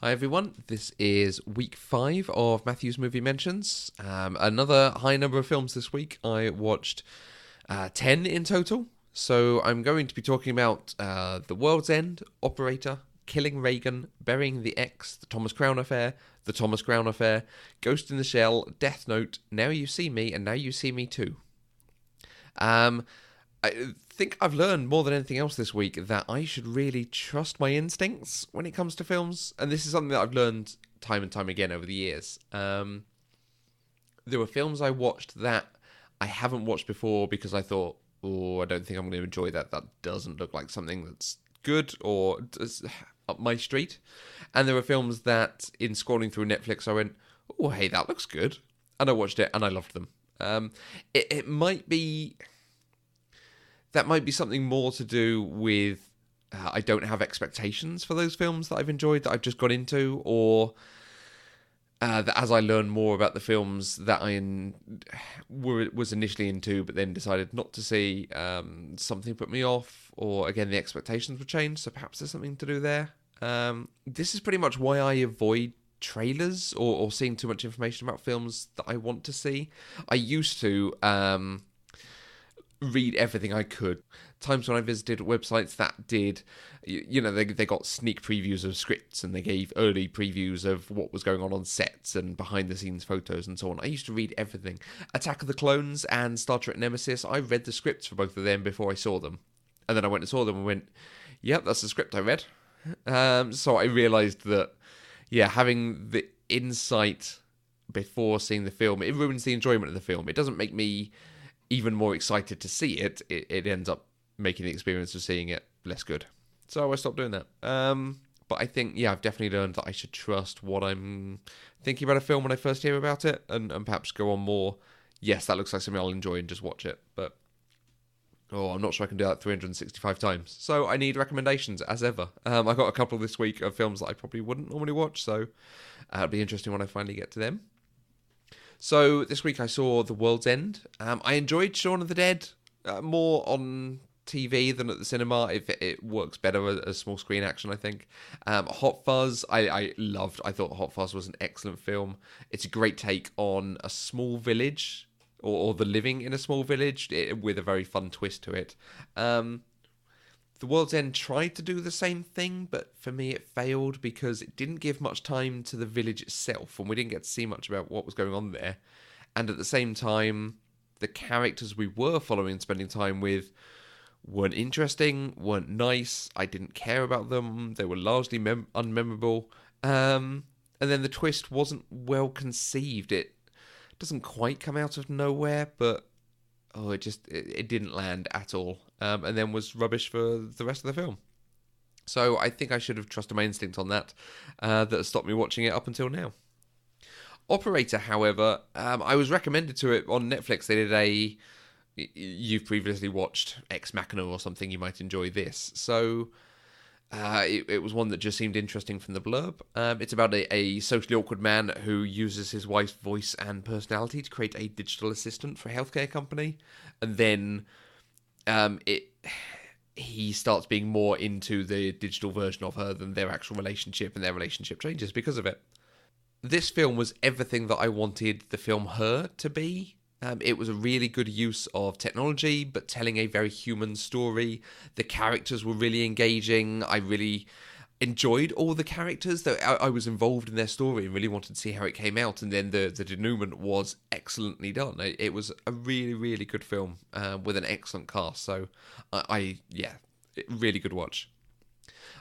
Hi everyone, this is week 5 of Matthew's Movie Mentions. Another high number of films this week. I watched 10 in total. So I'm going to be talking about The World's End, Operator, Killing Reagan, Burying the Ex, The Thomas Crown Affair, The Thomas Crown Affair, Ghost in the Shell, Death Note, Now You See Me, and Now You See Me Too. I think I've learned more than anything else this week that I should really trust my instincts when it comes to films. And this is something that I've learned time and time again over the years. There were films I watched that I haven't watched before because I thought, I don't think I'm going to enjoy that. That doesn't look like something that's good or up my street. And there were films that, in scrolling through Netflix, I went, oh, hey, that looks good. And I watched it and I loved them. It might be... That might be something more to do with I don't have expectations for those films that I've enjoyed, that I've just got into, or that as I learn more about the films that I was initially into but then decided not to see, something put me off, or again the expectations were changed, so perhaps there's something to do there. This is pretty much why I avoid trailers or seeing too much information about films that I want to see. I used to... read everything I could. Times when I visited websites that did, they got sneak previews of scripts and they gave early previews of what was going on sets and behind the scenes photos and so on. I used to read everything. Attack of the Clones and Star Trek Nemesis, I read the scripts for both of them before I saw them. And then I went and saw them and went, yep, that's the script I read. So I realised that, having the insight before seeing the film, it ruins the enjoyment of the film. It doesn't make me even more excited to see it. It ends up making the experience of seeing it less good. So I stopped doing that. But I think, I've definitely learned that I should trust what I'm thinking about a film when I first hear about it, and perhaps go on more, yes, that looks like something I'll enjoy, and just watch it. But, I'm not sure I can do that 365 times. So I need recommendations, as ever. I got a couple this week of films that I probably wouldn't normally watch, so it'll be interesting when I finally get to them. So this week I saw The World's End. I enjoyed Shaun of the Dead more on TV than at the cinema. It works better as small screen action, I think. Hot Fuzz, I loved. I thought Hot Fuzz was an excellent film. It's a great take on a small village, or the living in a small village, with a very fun twist to it. The World's End tried to do the same thing, but for me it failed because it didn't give much time to the village itself, and we didn't get to see much about what was going on there. And at the same time, the characters we were following and spending time with weren't interesting, weren't nice, I didn't care about them, they were largely unmemorable, and then the twist wasn't well conceived. It doesn't quite come out of nowhere, but it didn't land at all, and then was rubbish for the rest of the film. So I think I should have trusted my instinct on that. That has stopped me watching it up until now. Operator, however, I was recommended to it on Netflix. They did you've previously watched Ex Machina or something, you might enjoy this. So it was one that just seemed interesting from the blurb. It's about a socially awkward man who uses his wife's voice and personality to create a digital assistant for a healthcare company. And then he starts being more into the digital version of her than their actual relationship, and their relationship changes because of it. This film was everything that I wanted the film Her to be. It was a really good use of technology, but telling a very human story. The characters were really engaging. I really enjoyed all the characters. I was involved in their story and really wanted to see how it came out. And then the denouement was excellently done. It was a really, really good film with an excellent cast. So, really good watch.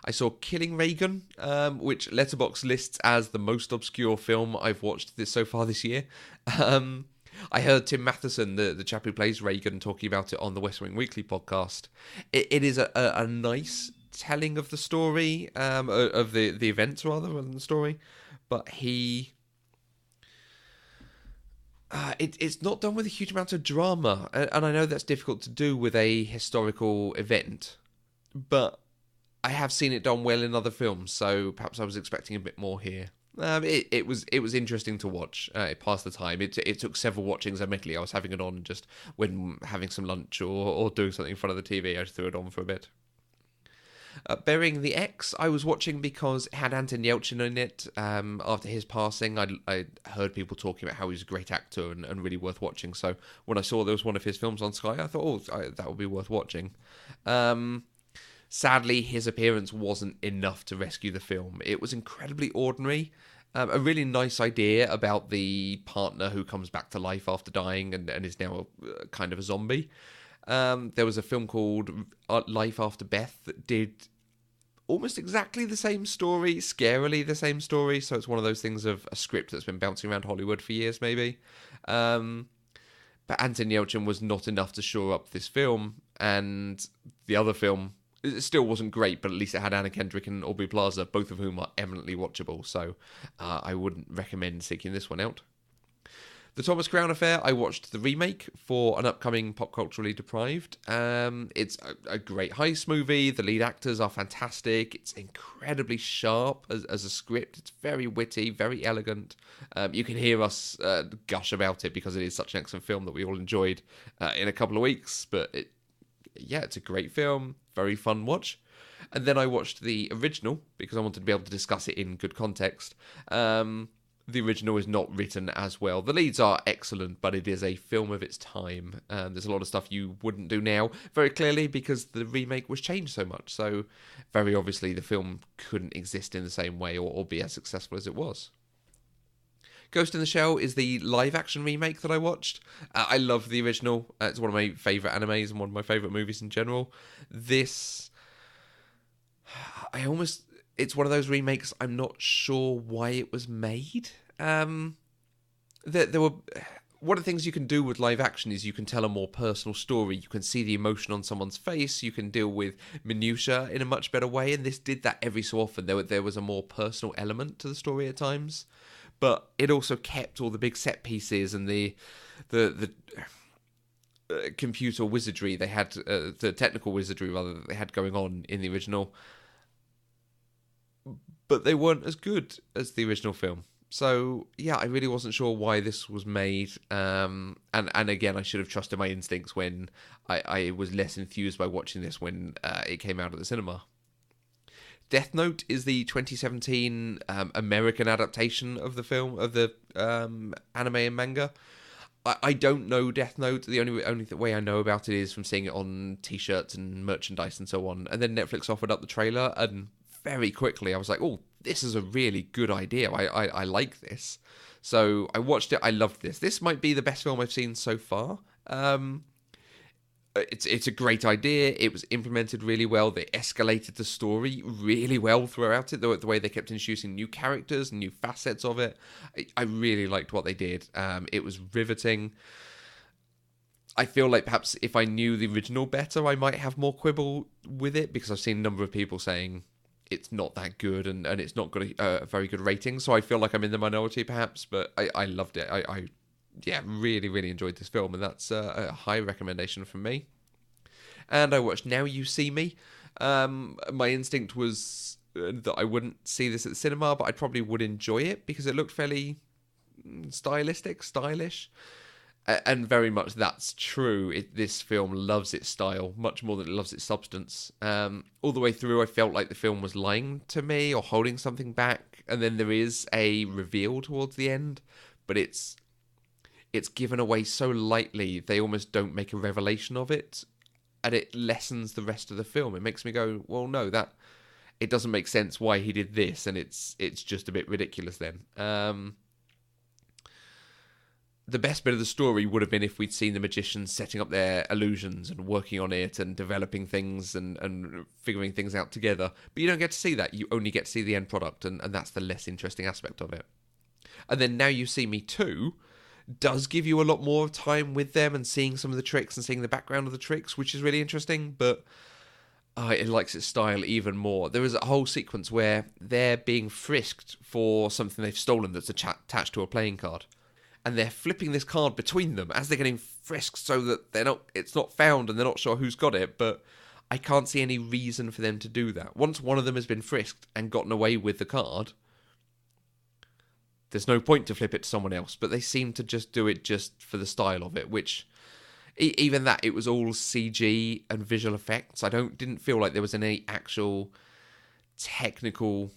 I saw Killing Reagan, which Letterboxd lists as the most obscure film I've watched so far this year. I heard Tim Matheson, the chap who plays Reagan, talking about it on the West Wing Weekly podcast. It is a nice telling of the story, of the events rather than the story, but it's not done with a huge amount of drama, and I know that's difficult to do with a historical event, but I have seen it done well in other films, so perhaps I was expecting a bit more here. It was interesting to watch. It passed the time. It took several watchings. Admittedly, I was having it on just when having some lunch or doing something in front of the TV. I just threw it on for a bit. Burying the Ex, I was watching because it had Anton Yelchin in it. After his passing, I heard people talking about how he's a great actor and really worth watching. So when I saw there was one of his films on Sky, I thought, that would be worth watching. Sadly, his appearance wasn't enough to rescue the film. It was incredibly ordinary. A really nice idea about the partner who comes back to life after dying and is now kind of a zombie. There was a film called Life After Beth that did almost exactly the same story, scarily the same story. So it's one of those things of a script that's been bouncing around Hollywood for years, maybe. But Anton Yelchin was not enough to shore up this film, and the other film, it still wasn't great, but at least it had Anna Kendrick and Aubrey Plaza, both of whom are eminently watchable, so I wouldn't recommend seeking this one out. The Thomas Crown Affair, I watched the remake for an upcoming Pop Culturally Deprived. It's a great heist movie. The lead actors are fantastic. It's incredibly sharp as a script. It's very witty, very elegant. You can hear us gush about it because it is such an excellent film that we all enjoyed in a couple of weeks, but it's a great film, very fun watch. And then I watched the original because I wanted to be able to discuss it in good context. The original is not written as well. The leads are excellent, but it is a film of its time. There's a lot of stuff you wouldn't do now, very clearly, because the remake was changed so much. So very obviously the film couldn't exist in the same way or be as successful as it was. Ghost in the Shell is the live-action remake that I watched. I love the original. It's one of my favourite animes and one of my favourite movies in general. This, it's one of those remakes I'm not sure why it was made. There were... One of the things you can do with live action is you can tell a more personal story. You can see the emotion on someone's face. You can deal with minutiae in a much better way, and this did that every so often. There was a more personal element to the story at times. But it also kept all the big set pieces and the computer wizardry they had, the technical wizardry rather, that they had going on in the original. But they weren't as good as the original film. So, yeah, I really wasn't sure why this was made. And again, I should have trusted my instincts when I was less enthused by watching this when it came out at the cinema. Death Note is the 2017 American adaptation of the film, of the anime and manga. I don't know Death Note. The only way I know about it is from seeing it on T-shirts and merchandise and so on. And then Netflix offered up the trailer, and very quickly I was like, oh, this is a really good idea. I like this. So I watched it. I loved this. This might be the best film I've seen so far. It's a great idea. It was implemented really well. They escalated the story really well throughout it. The way they kept introducing new characters and new facets of it. I really liked what they did. It was riveting. I feel like perhaps if I knew the original better, I might have more quibble with it, because I've seen a number of people saying it's not that good and it's not got a very good rating. So I feel like I'm in the minority perhaps, but I loved it. I really, really enjoyed this film, and that's a high recommendation from me. And I watched Now You See Me. My instinct was that I wouldn't see this at the cinema, but I probably would enjoy it because it looked fairly stylish. And very much that's true. This film loves its style much more than it loves its substance. All the way through, I felt like the film was lying to me or holding something back. And then there is a reveal towards the end, but it's given away so lightly, they almost don't make a revelation of it, and it lessens the rest of the film. It makes me go, well, no, that it doesn't make sense why he did this, and it's just a bit ridiculous then. The best bit of the story would have been if we'd seen the magicians setting up their illusions and working on it and developing things and figuring things out together. But you don't get to see that. You only get to see the end product, and that's the less interesting aspect of it. And then Now You See Me 2 does give you a lot more time with them and seeing some of the tricks and seeing the background of the tricks, which is really interesting, but it likes its style even more. There is a whole sequence where they're being frisked for something they've stolen that's attached to a playing card. And they're flipping this card between them as they're getting frisked so that it's not found and they're not sure who's got it, but I can't see any reason for them to do that. Once one of them has been frisked and gotten away with the card, there's no point to flip it to someone else, but they seem to just do it just for the style of it, which even that, it was all CG and visual effects. I didn't feel like there was any actual technical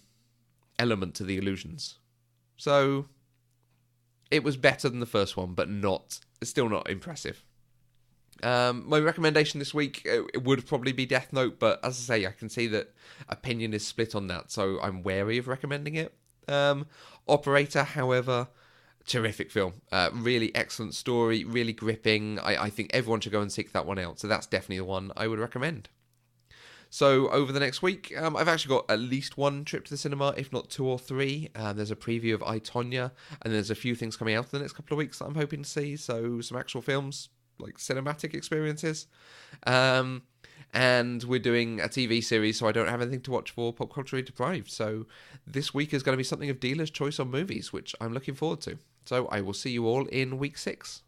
element to the illusions. So it was better than the first one, but still not impressive. My recommendation this week, it would probably be Death Note, but as I say, I can see that opinion is split on that, so I'm wary of recommending it. Operator, however, terrific film. Really excellent story, really gripping. I think everyone should go and seek that one out, so that's definitely the one I would recommend. So over the next week, I've actually got at least one trip to the cinema, if not 2 or 3. There's a preview of I, Tonya, and there's a few things coming out in the next couple of weeks that I'm hoping to see, so some actual films, like cinematic experiences. And we're doing a TV series, so I don't have anything to watch for Pop Culturally Deprived. So this week is going to be something of dealer's choice on movies, which I'm looking forward to. So I will see you all in week 6.